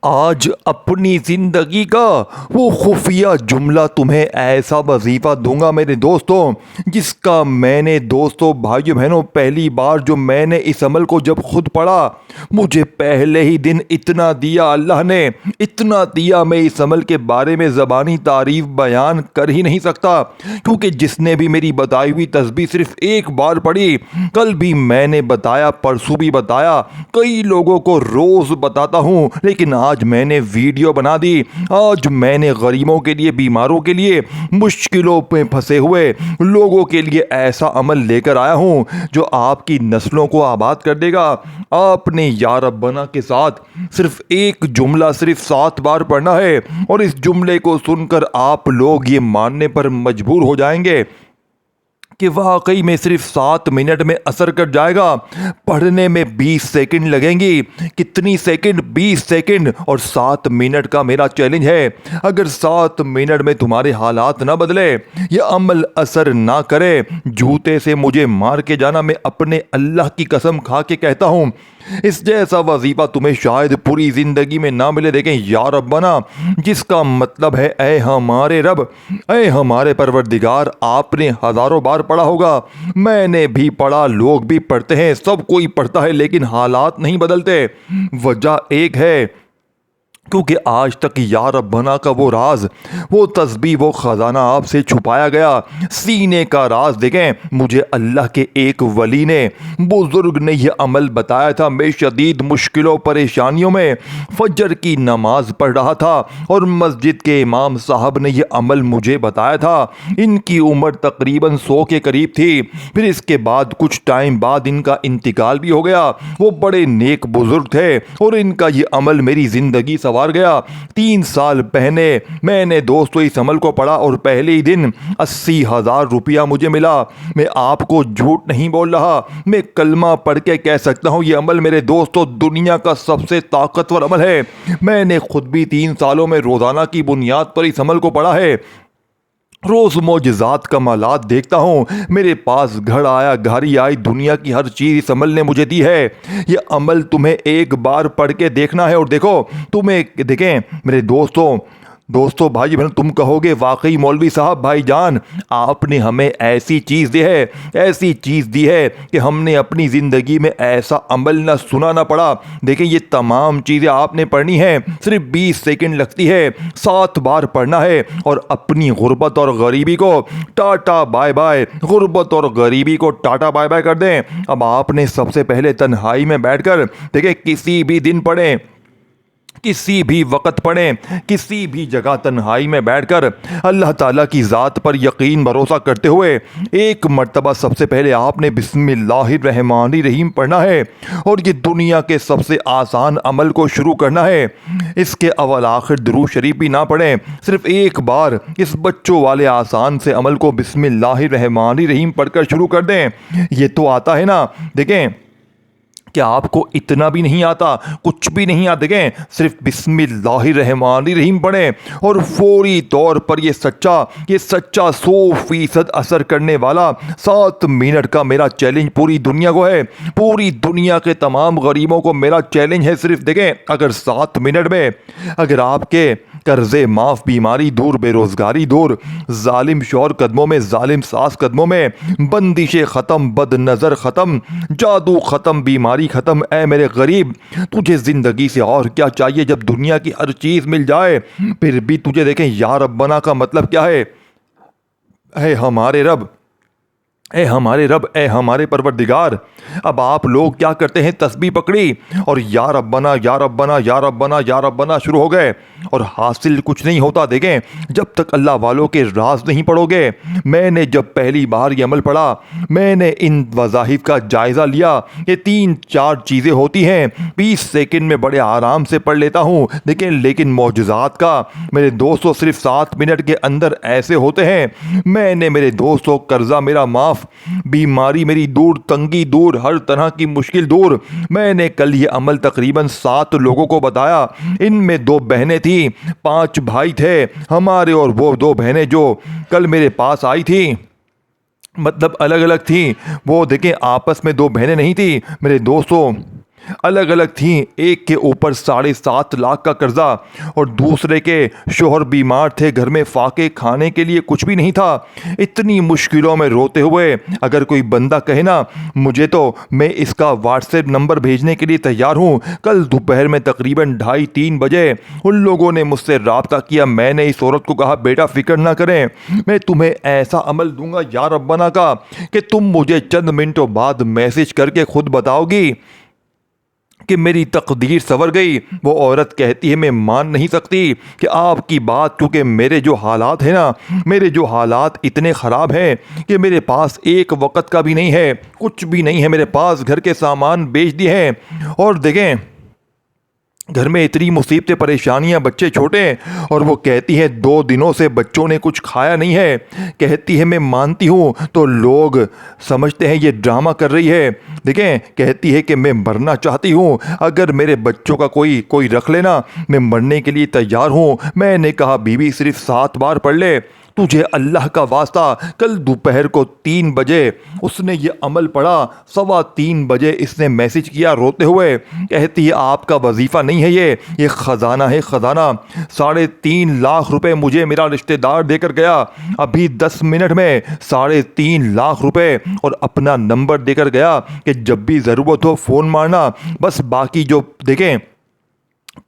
आज अपनी जिंदगी का वो खुफिया जुमला तुम्हें ऐसा वजीफा दूंगा मेरे दोस्तों, जिसका मैंने दोस्तों भाइयों बहनों पहली बार जो मैंने इस अमल को जब खुद पढ़ा, मुझे पहले ही दिन इतना दिया अल्लाह ने, इतना दिया, मैं इस अमल के बारे में ज़बानी तारीफ बयान कर ही नहीं सकता। क्योंकि जिसने भी मेरी बताई हुई तस्बीह सिर्फ एक बार पढ़ी, कल भी मैंने बताया, परसों भी बताया, कई लोगों को रोज़ बताता हूँ, लेकिन आज मैंने वीडियो बना दी। आज मैंने गरीबों के लिए, बीमारों के लिए, मुश्किलों में फंसे हुए लोगों के लिए ऐसा अमल लेकर आया हूँ जो आपकी नस्लों को आबाद कर देगा। आपने या रब्बना के साथ सिर्फ एक जुमला सिर्फ 7 बार पढ़ना है और इस जुमले को सुनकर आप लोग ये मानने पर मजबूर हो जाएंगे कि वाकई में सिर्फ 7 मिनट में असर कर जाएगा। पढ़ने में 20 सेकंड लगेंगी। कितनी सेकंड? 20 सेकंड। और 7 मिनट का मेरा चैलेंज है, अगर 7 मिनट में तुम्हारे हालात ना बदले, ये अमल असर ना करे, जूते से मुझे मार के जाना। मैं अपने अल्लाह की कसम खा के कहता हूँ, इस जैसा वजीफा तुम्हें शायद पूरी जिंदगी में ना मिले। देखें, या रब्बना जिसका मतलब है ऐ हमारे रब, ऐ हमारे परवरदिगार। आपने हजारों बार पढ़ा होगा, मैंने भी पढ़ा, लोग भी पढ़ते हैं, सब कोई पढ़ता है, लेकिन हालात नहीं बदलते। वजह एक है, क्योंकि आज तक या रब्बना का वो राज, वो तस्बीह, वो ख़जाना आपसे छुपाया गया। सीने का राज देखें, मुझे अल्लाह के एक वली ने, बुजुर्ग ने यह अमल बताया था। मैं शदीद मुश्किलों परेशानियों में फजर की नमाज पढ़ रहा था और मस्जिद के इमाम साहब ने यह अमल मुझे बताया था। इनकी उम्र तकरीबन 100 के करीब थी। फिर इसके बाद कुछ टाइम बाद इनका इंतकाल भी हो गया। वो बड़े नेक बुजुर्ग थे और इनका ये अमल मेरी ज़िंदगी सवार गया। 3 साल पहले मैंने दोस्तों इस अमल को पढ़ा और पहले ही दिन 80,000 रुपया मुझे मिला। मैं आपको झूठ नहीं बोल रहा, मैं कलमा पढ़ के कह सकता हूँ, ये अमल मेरे दोस्तों दुनिया का सबसे ताकतवर अमल है। मैंने खुद भी 3 सालों में रोज़ाना की बुनियाद पर इस अमल को पढ़ा है। रोज़ मौजज़ात कमालात देखता हूँ। मेरे पास घर आया, घड़ी आई, दुनिया की हर चीज़ इस अमल ने मुझे दी है। ये अमल तुम्हें एक बार पढ़ के देखना है और देखो, तुम्हें देखें मेरे दोस्तों भाई बहन, तुम कहोगे वाकई मौलवी साहब, भाईजान, आपने हमें ऐसी चीज़ दी है, ऐसी चीज़ दी है कि हमने अपनी ज़िंदगी में ऐसा अमल ना सुना ना पढ़ा। देखें, ये तमाम चीज़ें आपने पढ़नी है, सिर्फ 20 सेकंड लगती है, 7 बार पढ़ना है और अपनी गुर्बत और गरीबी को टाटा बाय बाय, गुर्बत और गरीबी को टाटा बाय बाय कर दें। अब आपने सबसे पहले तन्हाई में बैठकर, देखिए, किसी भी दिन पढ़ें, किसी भी वक़्त पढ़ें, किसी भी जगह तन्हाई में बैठकर अल्लाह ताला की ज़ात पर यकीन भरोसा करते हुए एक मर्तबा सबसे पहले आपने बिस्मिल्लाहिर्रहमानिर्रहीम पढ़ना है और ये दुनिया के सबसे आसान अमल को शुरू करना है। इसके अव्वल आखिर दुरूद शरीफ भी ना पढ़ें, सिर्फ एक बार इस बच्चों वाले आसान से अमल को बिस्मिल्लाहिर्रहमानिर्रहीम पढ़कर शुरू कर दें। ये तो आता है ना। देखें, क्या आपको इतना भी नहीं आता, कुछ भी नहीं आता? देखें, सिर्फ बिस्मिल्लाहिर्रहमानिर्रहीम पढ़ें और फौरी तौर पर ये सच्चा 100% असर करने वाला 7 मिनट का मेरा चैलेंज पूरी दुनिया को है, पूरी दुनिया के तमाम गरीबों को मेरा चैलेंज है। सिर्फ देखें, अगर 7 मिनट में अगर आपके कर्जे माफ़, बीमारी दूर, बेरोज़गारी दूर, जालिम शौहर कदमों में, जालिम सास कदमों में, बंदिशें ख़त्म, बद नज़र ख़त्म, जादू ख़त्म, बीमारी ख़त्म। ऐ मेरे गरीब, तुझे ज़िंदगी से और क्या चाहिए जब दुनिया की हर चीज़ मिल जाए, फिर भी तुझे देखें या रब्बना का मतलब क्या है? ऐ हमारे रब, ए हमारे रब, ए हमारे परवरदिगार। अब आप लोग क्या करते हैं, तस्बीह पकड़ी और या रब्बना, या रब्बना, या रब्बना, या रब्बना शुरू हो गए और हासिल कुछ नहीं होता। देखें, जब तक अल्लाह वालों के राज नहीं पढ़ोगे। मैंने जब पहली बार ये अमल पढ़ा, मैंने इन वज़ाहिफ का जायज़ा लिया। ये 3-4 चीज़ें होती हैं, 20 सेकंड में बड़े आराम से पढ़ लेता हूँ। देखें, लेकिन मौजज़ात का मेरे दोस्तों सिर्फ 7 मिनट के अंदर ऐसे होते हैं। मैंने मेरे दोस्तों कर्जा मेरा माफ़, बीमारी मेरी दूर, तंगी दूर, हर तरह की मुश्किल दूर। मैंने कल ये अमल तकरीबन 7 लोगों को बताया। इनमें 2 बहनें थी, 5 भाई थे हमारे, और वो 2 बहनें जो कल मेरे पास आई थी, मतलब अलग अलग थी। वो देखें, आपस में 2 बहनें नहीं थी मेरे दोस्तों। अलग अलग थीं। एक के ऊपर 7.5 लाख का कर्जा और दूसरे के शोहर बीमार थे, घर में फाके खाने के लिए कुछ भी नहीं था। इतनी मुश्किलों में रोते हुए अगर कोई बंदा कहे ना मुझे तो मैं इसका व्हाट्सएप नंबर भेजने के लिए तैयार हूँ, कल दोपहर में तकरीबन 2:30-3 बजे उन लोगों ने मुझसे राब्ता किया। मैंने इस औरत को कहा बेटा फिक्र ना करें, मैं तुम्हें ऐसा अमल दूंगा या रब्बाना का कि तुम मुझे चंद मिनटों बाद मैसेज करके खुद बताओगी कि मेरी तकदीर संवर गई। वो औरत कहती है मैं मान नहीं सकती कि आपकी बात, क्योंकि मेरे जो हालात हैं ना, मेरे जो हालात इतने ख़राब हैं कि मेरे पास एक वक्त का भी नहीं है, कुछ भी नहीं है मेरे पास, घर के सामान बेच दिए हैं और देखें घर में इतनी मुसीबतें परेशानियां, बच्चे छोटे हैं। और वो कहती है 2 दिनों से बच्चों ने कुछ खाया नहीं है। कहती है मैं मानती हूँ तो लोग समझते हैं ये ड्रामा कर रही है। देखें कहती है कि मैं मरना चाहती हूँ, अगर मेरे बच्चों का कोई रख लेना, मैं मरने के लिए तैयार हूँ। मैंने कहा बीवी सिर्फ 7 बार पढ़ ले, तुझे अल्लाह का वास्ता। कल दोपहर को 3 बजे उसने ये अमल पढ़ा, 3:15 बजे इसने मैसेज किया रोते हुए। कहती है आपका वजीफ़ा नहीं है ये ख़जाना है, ख़जाना। 3.5 लाख रुपए मुझे मेरा रिश्तेदार देकर गया, अभी 10 मिनट में 3.5 लाख रुपए, और अपना नंबर देकर गया कि जब भी ज़रूरत हो फ़ोन मारना। बस बाकी जो देखें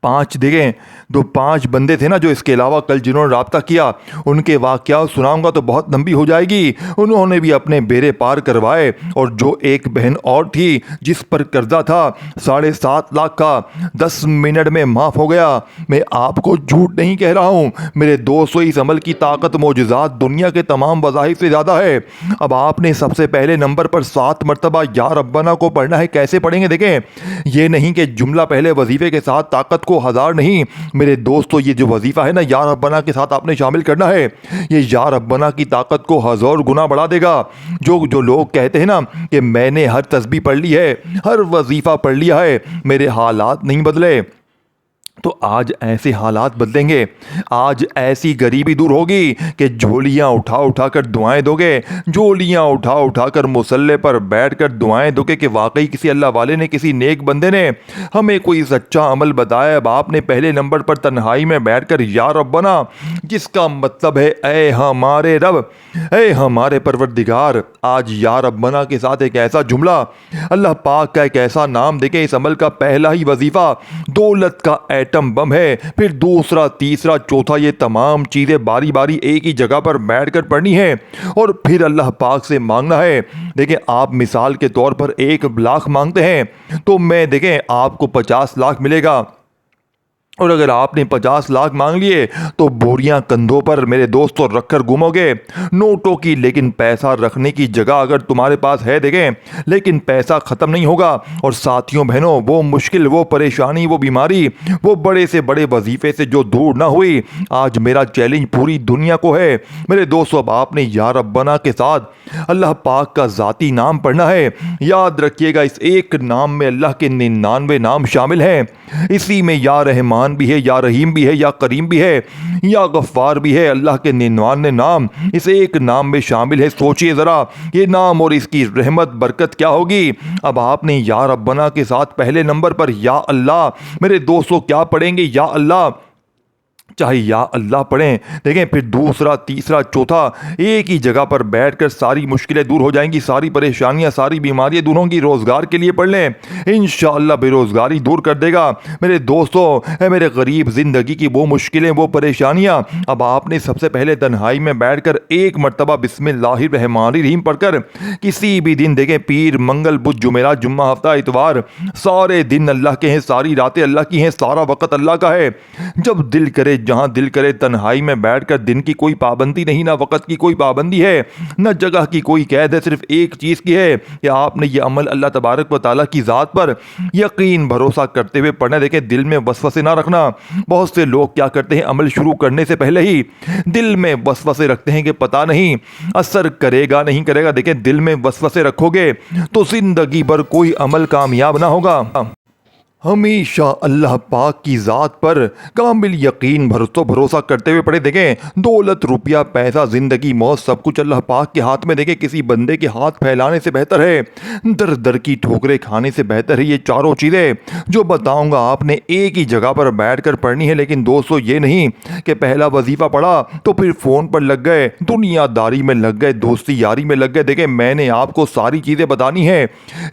5 बंदे थे ना जो इसके अलावा कल जिन्होंने राब्ता किया, उनके वाक़यात सुनाऊंगा तो बहुत लंबी हो जाएगी। उन्होंने भी अपने बेड़े पार करवाए। और जो एक बहन और थी जिस पर कर्जा था 7.5 लाख का, 10 मिनट में माफ़ हो गया। मैं आपको झूठ नहीं कह रहा हूँ मेरे दोस्तों, इस अमल की ताकत मोजज़ात दुनिया के तमाम वज़ाइफ से ज़्यादा है। अब आपने सबसे पहले नंबर पर 7 मरतबा या रब्बाना को पढ़ना है। कैसे पढ़ेंगे देखें, ये नहीं कि जुमला पहले वजीफ़े के साथ ताकत को 1000 नहीं मेरे दोस्तों, ये जो वजीफा है ना या रब्बाना के साथ आपने शामिल करना है, ये या रब्बाना की ताकत को 1000 गुना बढ़ा देगा। जो लोग कहते हैं ना कि मैंने हर तस्बीह पढ़ ली है, हर वजीफा पढ़ लिया है, मेरे हालात नहीं बदले, तो आज ऐसे हालात बदलेंगे। आज ऐसी गरीबी दूर होगी कि झोलियाँ उठा उठा कर दुआएं दोगे, झोलियाँ उठा उठा कर मुसल्ले पर बैठ कर दुआएं दोगे कि वाकई किसी अल्लाह वाले ने, किसी नेक बंदे ने हमें कोई सच्चा अमल बताया। अब आपने पहले नंबर पर तन्हाई में बैठ कर या रब्बना, जिसका मतलब है ए हमारे रब, ए हमारे परवरदिगार। आज या रब्बना के साथ एक ऐसा जुमला, अल्लाह पाक का एक ऐसा नाम देखें। इस अमल का पहला ही वजीफा दौलत का एटम बम है, फिर दूसरा, तीसरा, चौथा, ये तमाम चीज़ें बारी बारी एक ही जगह पर बैठकर पढ़नी है और फिर अल्लाह पाक से मांगना है। देखें आप मिसाल के तौर पर 1 लाख मांगते हैं तो मैं देखें आपको 50 लाख मिलेगा, और अगर आपने 50 लाख मांग लिए तो बोरियां कंधों पर मेरे दोस्तों रखकर घूमोगे नोटों की। लेकिन पैसा रखने की जगह अगर तुम्हारे पास है देखें, लेकिन पैसा ख़त्म नहीं होगा। और साथियों बहनों, वो मुश्किल, वो परेशानी, वो बीमारी, वो बड़े से बड़े वजीफे से जो दूर ना हुई, आज मेरा चैलेंज पूरी दुनिया को है मेरे दोस्तों। अब आपने या रब्बाना के साथ अल्लाह पाक का ज़ाती नाम पढ़ना है। याद रखिएगा इस एक नाम में अल्लाह के 99 नाम शामिल हैं। इसी में या रहमान भी है, या रहीम भी है, या करीम भी है, या गफ्फार भी है। अल्लाह के 99 नाम इस एक नाम में शामिल है। सोचिए ज़रा ये नाम और इसकी रहमत बरकत क्या होगी। अब आपने या रब्बना के साथ पहले नंबर पर या अल्लाह, मेरे दोस्तों क्या पढ़ेंगे, या अल्लाह, चाहे या अल्लाह पढ़ें देखें, फिर दूसरा, तीसरा, चौथा, एक ही जगह पर बैठकर सारी मुश्किलें दूर हो जाएंगी, सारी परेशानियां, सारी बीमारियां दूर होंगी। रोज़गार के लिए पढ़ लें, इंशाअल्लाह बेरोज़गारी दूर कर देगा मेरे दोस्तों। मेरे गरीब ज़िंदगी की वो मुश्किलें, वो परेशानियां, अब आपने सबसे पहले तन्हाई में बैठकर 1 मरतबा बिस्मिल्लाहिर्रहमानिर्रहीम पढ़कर किसी भी दिन देखें, पीर, मंगल, बुध, जुमेरात, जुम्मा, हफ्ता, इतवार, सारे दिन अल्लाह के हैं, सारी रातें अल्लाह की हैं, सारा वक़्त अल्लाह का है। जब दिल करे, जहां दिल करे, तन्हाई में बैठकर, दिन की कोई पाबंदी नहीं, ना वक़्त की कोई पाबंदी है, ना जगह की कोई कैद है, सिर्फ एक चीज़ की है कि आपने ये अमल अल्लाह तबारक व तआला की ज़ात पर यकीन भरोसा करते हुए पढ़ना। देखें दिल में वसवसे ना रखना। बहुत से लोग क्या करते हैं, अमल शुरू करने से पहले ही दिल में वसवसे रखते हैं कि पता नहीं असर करेगा नहीं करेगा। देखें दिल में वसवसे रखोगे तो ज़िंदगी भर कोई अमल कामयाब ना होगा। हमेशा अल्लाह पाक की ज़ात पर कामिल यकीन भरोसा करते हुए पड़े। देखें, दौलत रुपया पैसा ज़िंदगी मौत सब कुछ अल्लाह पाक के हाथ में। देखें, किसी बंदे के हाथ फैलाने से बेहतर है, दर दर की ठोकरें खाने से बेहतर है। ये चारों चीज़ें जो बताऊंगा आपने एक ही जगह पर बैठ कर पढ़नी है। लेकिन दोस्तों, ये नहीं कि पहला वजीफ़ा पढ़ा तो फिर फ़ोन पर लग गए, दुनियादारी में लग गए, दोस्ती यारी में लग गए। देखें, मैंने आपको सारी चीज़ें बतानी है,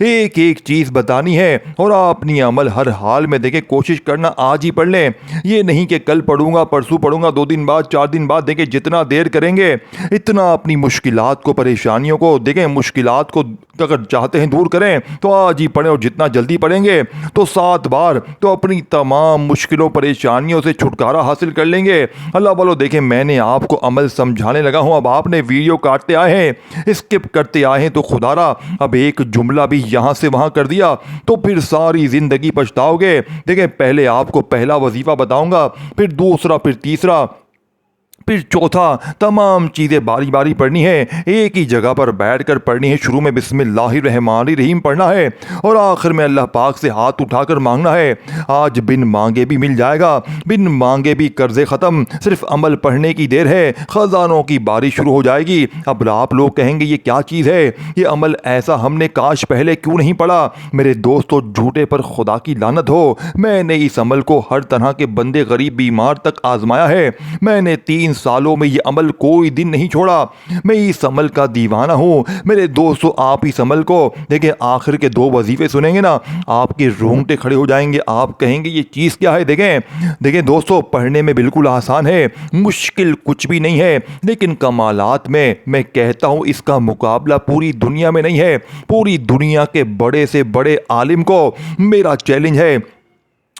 एक एक चीज़ बतानी है, और अपनी अमल हर हाल में। देखें, कोशिश करना आज ही पढ़ लें, ये नहीं कि कल पढ़ूंगा, परसों पढ़ूंगा, 2 दिन बाद, 4 दिन बाद। देखें, जितना देर करेंगे इतना अपनी मुश्किलात को, परेशानियों को, देखें मुश्किलात को अगर चाहते हैं दूर करें तो आज ही पढ़ें, और जितना जल्दी पढ़ेंगे तो 7 बार तो अपनी तमाम मुश्किलों परेशानियों से छुटकारा हासिल कर लेंगे। अल्लाह वालों, देखें मैंने आपको अमल समझाने लगा हूं, अब आपने वीडियो काटते आए हैं, स्किप करते आए हैं, तो खुदारा अब एक जुमला भी यहां से वहां कर दिया तो फिर सारी जिंदगी पछताओगे। देखें, पहले आपको पहला वजीफा बताऊंगा, फिर दूसरा, फिर तीसरा, फिर चौथा। तमाम चीज़ें बारी बारी पढ़नी है, एक ही जगह पर बैठकर पढ़नी है। शुरू में बिस्मिल्लाहिर्रहमानिर्रहीम पढ़ना है और आखिर में अल्लाह पाक से हाथ उठाकर मांगना है। आज बिन मांगे भी मिल जाएगा, बिन मांगे भी कर्जे ख़त्म, सिर्फ अमल पढ़ने की देर है, ख़जानों की बारिश शुरू हो जाएगी। अब आप लोग कहेंगे ये क्या चीज़ है, ये अमल ऐसा हमने काश पहले क्यों नहीं पढ़ा। मेरे दोस्तों, झूठे पर खुदा की लानत हो, मैंने इस अमल को हर तरह के बंदे, गरीब, बीमार तक आजमाया है। मैंने 3 सालों में ये अमल कोई दिन नहीं छोड़ा। मैं इस अमल का दीवाना हूँ। मेरे दोस्तों, आप इस अमल को देखिए, आखिर के 2 वजीफे सुनेंगे ना, आपके रोंगटे खड़े हो जाएंगे, आप कहेंगे ये चीज़ क्या है। देखें दोस्तों, पढ़ने में बिल्कुल आसान है, मुश्किल कुछ भी नहीं है, लेकिन कमालात में मैं कहता हूँ इसका मुकाबला पूरी दुनिया में नहीं है। पूरी दुनिया के बड़े से बड़े आलिम को मेरा चैलेंज है,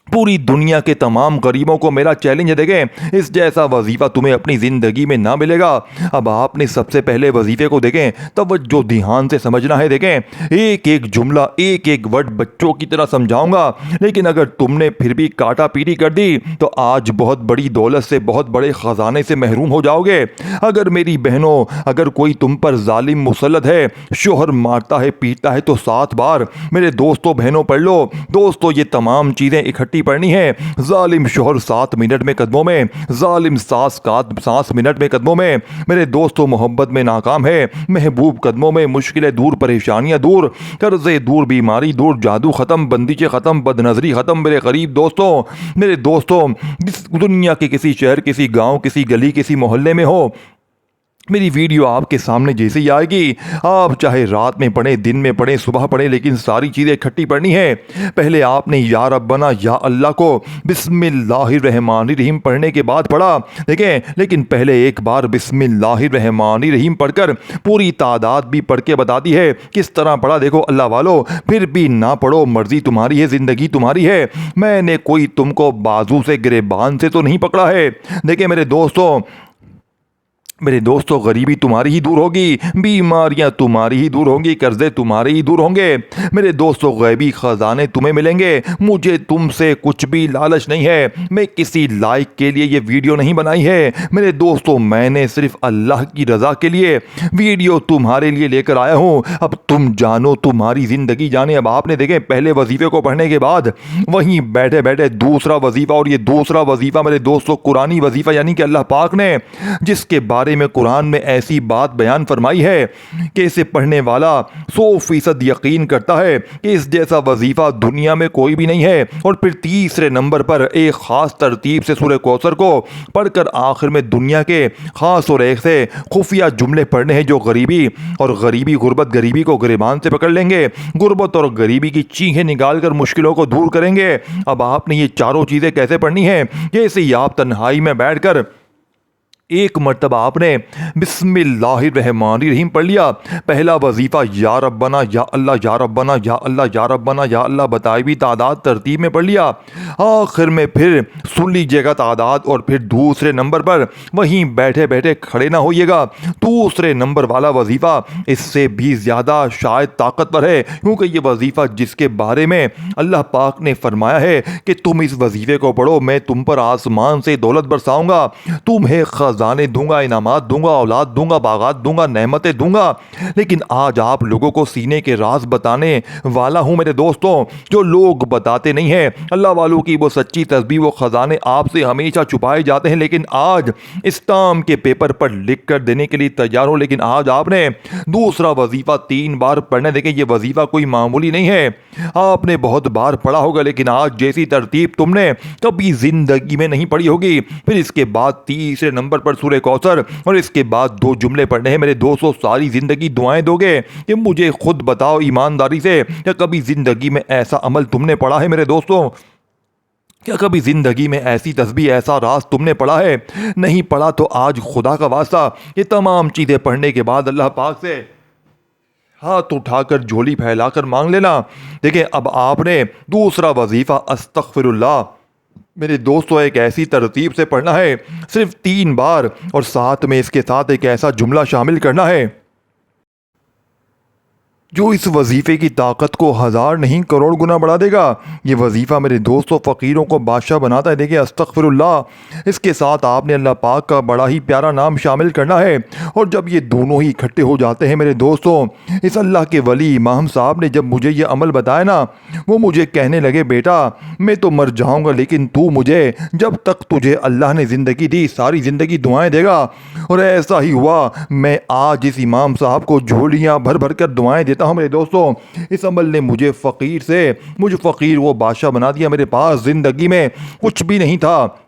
पूरी दुनिया के तमाम गरीबों को मेरा चैलेंज है। देखें, इस जैसा वजीफ़ा तुम्हें अपनी ज़िंदगी में ना मिलेगा। अब आपने सबसे पहले वजीफ़े को देखें, तवज्जो ध्यान से समझना है। देखें, एक एक जुमला, एक एक वर्ड बच्चों की तरह समझाऊंगा, लेकिन अगर तुमने फिर भी काटा पीटी कर दी तो आज बहुत बड़ी दौलत से, बहुत बड़े ख़जाने से महरूम हो जाओगे। अगर मेरी बहनों, अगर कोई तुम पर जालिम मुसल्लत है, शोहर मारता है, पीटता है, तो 7 बार मेरे दोस्तों, बहनों पढ़ लो। दोस्तों, ये तमाम चीज़ें इकट्ठी पढ़नी है। जालिम शोहर 7 मिनट में कदमों में, जालिम सास 7 मिनट में कदमों में। मेरे दोस्तों, मोहब्बत में नाकाम है, महबूब कदमों में। मुश्किलें दूर, परेशानियां दूर, कर्जे दूर, बीमारी दूर, जादू खत्म, बंदिशें खत्म, बदनजरी खत्म। मेरे गरीब दोस्तों, मेरे दोस्तों, जिस दुनिया के किसी शहर, किसी गांव, किसी गली, किसी मोहल्ले में हो, मेरी वीडियो आपके सामने जैसे ही आएगी, आप चाहे रात में पढ़ें, दिन में पढ़ें, सुबह पढ़ें, लेकिन सारी चीज़ें इकट्ठी पढ़नी है। पहले आपने या रब्बना, या अल्लाह को बिस्मिल्लाहिर्रहमानिर्रहीम पढ़ने के बाद पढ़ा। देखें, लेकिन पहले एक बार बिस्मिल्लाहिर्रहमानिर्रहीम पढ़कर पूरी तादाद भी पढ़ के बता दी है किस तरह पढ़ा। देखो अल्लाह वालों, फिर भी ना पढ़ो, मर्जी तुम्हारी है, ज़िंदगी तुम्हारी है। मैंने कोई तुमको बाजू से, गिरेबान से तो नहीं पकड़ा है। देखिए मेरे दोस्तों, गरीबी तुम्हारी ही दूर होगी, बीमारियां तुम्हारी ही दूर होंगी, कर्जे तुम्हारे ही दूर होंगे। मेरे दोस्तों, गैबी खजाने तुम्हें मिलेंगे। मुझे तुमसे कुछ भी लालच नहीं है, मैं किसी लाइक के लिए ये वीडियो नहीं बनाई है। मेरे दोस्तों, मैंने सिर्फ अल्लाह की रज़ा के लिए वीडियो तुम्हारे लिए लेकर आया हूँ। अब तुम जानो, तुम्हारी ज़िंदगी जाने। अब आपने देखें, पहले वजीफ़े को पढ़ने के बाद वहीं बैठे बैठे दूसरा वजीफ़ा, और ये दूसरा वजीफ़ा मेरे दोस्तों कुरानी वजीफ़ा, यानी कि अल्लाह पाक ने जिसके बारे में कुरान में ऐसी बात बयान फरमाई है कि इसे पढ़ने वाला 100% यकीन करता है कि इस जैसा वजीफा दुनिया में कोई भी नहीं है। और फिर तीसरे नंबर पर एक खास तरतीब से सूरह कौसर को पढ़कर आखिर में दुनिया के खास और एक से खुफिया जुमले पढ़ने हैं जो गरीबी और गुर्बत, गरीबी को गिरेबान से पकड़ लेंगे, गुर्बत और गरीबी की चीखें निकालकर मुश्किलों को दूर करेंगे। अब आपने ये चारों चीज़ें कैसे पढ़नी है, जैसे ही आप तन्हाई में बैठकर एक मर्तबा आपने बिस्मिल्लाहिर्रहमानिर्रहीम पढ़ लिया, पहला वजीफ़ा या रब्बना, या अल्लाह, या रब्बना, या अल्लाह, या रब्बना, या अल्लाह बताई हुई तादाद तरतीब में पढ़ लिया। आखिर में फिर सुन लीजिएगा तादाद, और फिर दूसरे नंबर पर वहीं बैठे बैठे खड़े ना होइएगा। दूसरे नंबर वाला वजीफ़ा इससे भी ज़्यादा शायद ताकतवर है, क्योंकि ये वजीफ़ा जिसके बारे में अल्लाह पाक ने फरमाया है कि तुम इस वजीफ़े को पढ़ो, मैं तुम पर आसमान से दौलत बरसाऊँगा, तुम्हें ख़जाने दूंगा, इनामात दूंगा, औलाद दूंगा, बागात दूंगा, नेमतें दूंगा। लेकिन आज आप लोगों को सीने के राज बताने वाला हूँ मेरे दोस्तों, जो लोग बताते नहीं हैं। अल्लाह वालों की वो सच्ची तस्बीह, वो ख़जाने आपसे हमेशा छुपाए जाते हैं, लेकिन आज इस्लाम के पेपर पर लिख कर देने के लिए तैयार हो। लेकिन आज आपने दूसरा वजीफ़ा 3 बार पढ़ने। देखें, ये वजीफ़ा कोई मामूली नहीं है, आपने बहुत बार पढ़ा होगा, लेकिन आज जैसी तरतीब तुमने कभी ज़िंदगी में नहीं पढ़ी होगी। फिर इसके बाद तीसरे नंबर पर सूरह कौसर, और इसके बाद 2 जुमले पढ़ने हैं मेरे दोस्तों। सारी ज़िंदगी दुआएं दोगे कि मुझे खुद बताओ ईमानदारी से, क्या कभी ज़िंदगी में ऐसा अमल तुमने पढ़ा है मेरे दोस्तों? क्या कभी ज़िंदगी में ऐसी तस्बीह, ऐसा राज तुमने पढ़ा है? नहीं पढ़ा तो आज खुदा का वास्ता ये तमाम चीज़ें पढ़ने के बाद अल्लाह पाक से हाथ उठाकर झोली फैलाकर मांग लेना। देखिए, अब आपने दूसरा वजीफ़ा अस्तगफिरुल्लाह मेरे दोस्तों एक ऐसी तरतीब से पढ़ना है, सिर्फ 3 बार, और साथ में इसके साथ एक ऐसा जुमला शामिल करना है जो इस वजीफ़े की ताकत को 1000 नहीं करोड़ गुना बढ़ा देगा। ये वजीफ़ा मेरे दोस्तों फ़कीरों को बादशाह बनाता है। देखिए, अस्तगफिरुल्लाह, इसके साथ आपने अल्लाह पाक का बड़ा ही प्यारा नाम शामिल करना है। और जब ये दोनों ही इकट्ठे हो जाते हैं मेरे दोस्तों, इस अल्लाह के वली इमाम साहब ने जब मुझे ये अमल बताया ना, वो मुझे कहने लगे, बेटा मैं तो मर जाऊँगा, लेकिन तू मुझे, जब तक तुझे अल्लाह ने ज़िंदगी दी, सारी ज़िंदगी दुआएँ देगा। और ऐसा ही हुआ, मैं आज इस इमाम साहब को झोलियाँ भर भर कर दुआएँ देता हूँ मेरे दोस्तों। इस अमल ने मुझे फ़कीर वो बादशाह बना दिया। मेरे पास ज़िंदगी में कुछ भी नहीं था,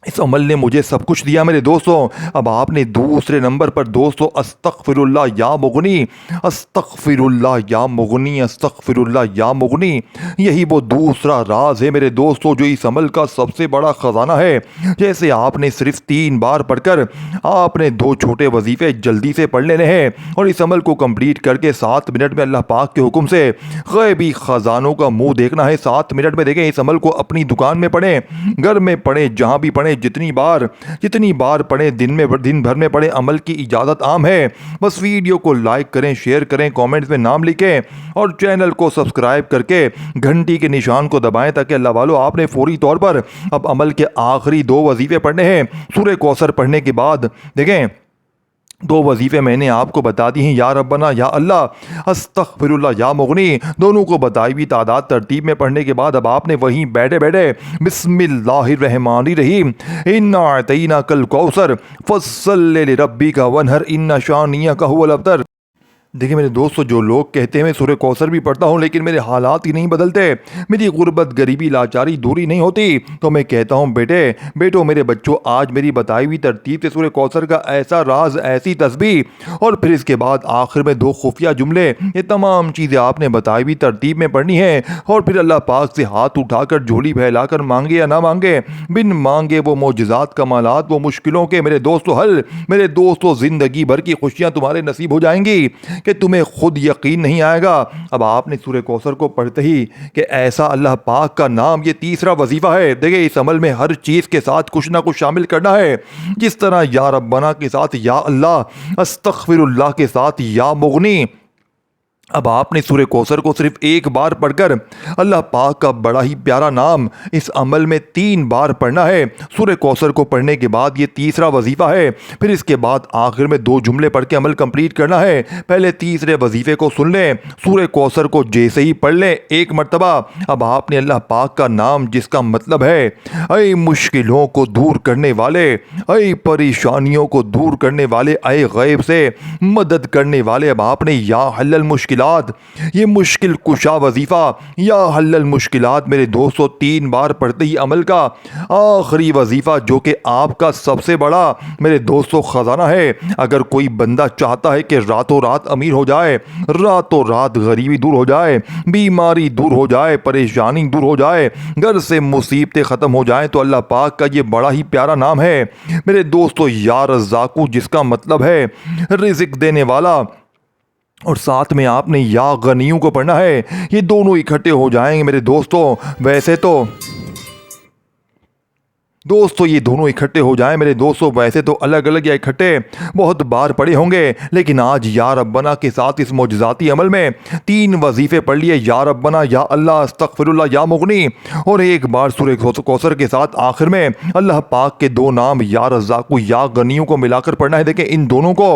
इस अमल ने मुझे सब कुछ दिया मेरे दोस्तों। अब आपने दूसरे नंबर पर दोस्तों अस्तगफिरुल्लाह या मुगनी, अस्तगफिरुल्लाह या मुगनी, अस्तगफिरुल्लाह या मुगनी, यही वो दूसरा राज है मेरे दोस्तों, जो इस अमल का सबसे बड़ा ख़जाना है। जैसे आपने सिर्फ 3 बार पढ़कर आपने 2 छोटे वजीफ़े जल्दी से पढ़ लेने हैं, और इस अमल को कंप्लीट करके 7 मिनट में अल्लाह पाक के हुक्म से ग़ैबी ख़जानों का मुँह देखना है। 7 मिनट में देखें, इस अमल को अपनी दुकान में पढ़ें, घर में पढ़ें, जहाँ भी पढ़ें, जितनी बार पढ़ें, दिन भर में पढ़ें, अमल की इजाज़त आम है। बस वीडियो को लाइक करें, शेयर करें, कमेंट्स में नाम लिखें, और चैनल को सब्सक्राइब करके घंटी के निशान को दबाएं, ताकि अल्लाह वालों आपने फौरी तौर पर अब अमल के आखिरी 2 वजीफ़े पढ़ने हैं। सूरह कौसर पढ़ने के बाद देखें, 2 वजीफ़े मैंने आपको बता दी हैं, या रब्बना या अल्लाह, अस्तगफिरुल्लाह या मुगनी, दोनों को बताई हुई तादाद तरतीब में पढ़ने के बाद अब आपने वहीं बैठे बैठे बिस्मिल्लाहिर्रहमानिर्रहीम, इन्ना अतैना कल कौसर फस्सल्लि लिरब्बिका वन्हर इन्ना शानियका हुवल अब्तर। देखिए मेरे दोस्तों, जो लोग कहते हैं मैं सूरह कौसर भी पढ़ता हूँ, लेकिन मेरे हालात ही नहीं बदलते, मेरी गुर्बत, गरीबी, लाचारी दूरी नहीं होती, तो मैं कहता हूँ बेटो, मेरे बच्चों, आज मेरी बताई हुई तरतीब से सूरह कौसर का ऐसा राज, ऐसी तस्बीह, और फिर इसके बाद आखिर में 2 खुफिया जुमले, ये तमाम चीज़ें आपने बताई हुई तरतीब में पढ़नी है। और फिर अल्लाह पाक से हाथ उठाकर झोली फैलाकर मांगे या ना मांगे, बिन मांगे वो मोजज़ात, कमालात, वो मुश्किलों के मेरे दोस्तों हल, मेरे दोस्तों ज़िंदगी भर की खुशियाँ तुम्हारे नसीब हो जाएंगी कि तुम्हें खुद यकीन नहीं आएगा। अब आपने सूरह कौसर को पढ़ते ही कि ऐसा अल्लाह पाक का नाम, ये तीसरा वजीफ़ा है। देखिए, इस अमल में हर चीज़ के साथ कुछ ना कुछ शामिल करना है। जिस तरह या रब्बना के साथ या अल्लाह, अस्तगफिरुल्लाह के साथ या मुगनी। अब आपने सूरह कौसर को सिर्फ 1 बार पढ़कर अल्लाह पाक का बड़ा ही प्यारा नाम इस अमल में 3 बार पढ़ना है। सूरह कौसर को पढ़ने के बाद ये तीसरा वजीफ़ा है। फिर इसके बाद आखिर में 2 जुमले पढ़ के अमल कंप्लीट करना है। पहले तीसरे वजीफ़े को सुन लें, सूरह कौसर को जैसे ही पढ़ लें 1 मरतबा, अब आपने अल्लाह पाक का नाम, जिसका मतलब है ऐ मुश्किलों को दूर करने वाले, ऐ परेशानियों को दूर करने वाले, ऐ गैब से मदद करने वाले, अब आपने या हल्लल मुश्किलात, ये मुश्किल कुशा वजीफ़ा या हल्लल मुश्किलात मेरे दोस्तों 3 बार पढ़ते ही अमल का आखिरी वजीफ़ा, जो कि आपका सबसे बड़ा मेरे दोस्तों ख़जाना है। अगर कोई बंदा चाहता है कि रातों रात अमीर हो जाए, रातों रात गरीबी दूर हो जाए, बीमारी दूर हो जाए, परेशानी दूर हो जाए, घर से मुसीबतें ख़त्म हो जाएं, तो अल्लाह पाक का ये बड़ा ही प्यारा नाम है मेरे दोस्तों, या रज़्ज़ाक़ू, जिसका मतलब है रिज़्क़ देने वाला। और साथ में आपने या गनियों को पढ़ना है। ये दोनों इकट्ठे हो जाएंगे मेरे दोस्तों। वैसे तो दोस्तों ये दोनों इकट्ठे हो जाएं मेरे दोस्तों, वैसे तो अलग अलग या इकट्ठे बहुत बार पढ़े होंगे, लेकिन आज या रब्बना के साथ इस मौजज़ाती अमल में 3 वजीफ़े पढ़ लिए, या रब्बना, या अल्लाह, अस्तगफिरुल्लाह, या मुगनी, और एक बार सूरह कौसर के साथ आखिर में अल्लाह पाक के 2 नाम या रज़्ज़ाक़ु, या गनियों को मिलाकर पढ़ना है। देखें इन दोनों को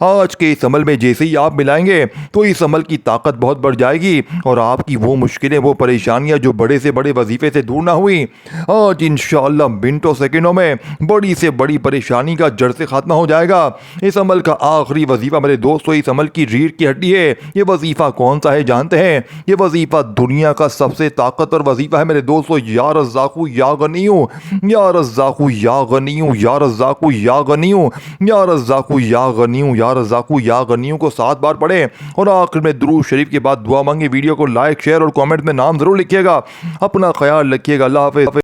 आज के इस अमल में जैसे ही आप मिलाएंगे तो इस अमल की ताकत बहुत बढ़ जाएगी और आपकी वो मुश्किलें, वो परेशानियां जो बड़े से बड़े वजीफे से दूर ना हुई, आज इंशाअल्लाह मिनटों सेकंडों में बड़ी से बड़ी परेशानी का जड़ से खात्मा हो जाएगा। इस अमल का आखिरी वजीफा मेरे दोस्तों इस अमल की रीढ़ की हड्डी है। ये वजीफा कौन सा है जानते हैं? ये वजीफा दुनिया का सबसे ताकतवर वजीफा है मेरे दोस्तों, या रज़्ज़ाक़ु या गनिय्यु, या रज़्ज़ाक़ु या गनिय्यु, या रज़्ज़ाक़ु या गनिय्यु, या रज़्ज़ाक़ु या गनिय्यु, या रज़्ज़ाक़ु या गनिय्यु को 7 बार पढ़ें और आखिर में दुरूद शरीफ के बाद दुआ मांगे। वीडियो को लाइक, शेयर और कमेंट में नाम जरूर लिखिएगा। अपना ख्याल रखिएगा। अल्लाह हाफ़िज़।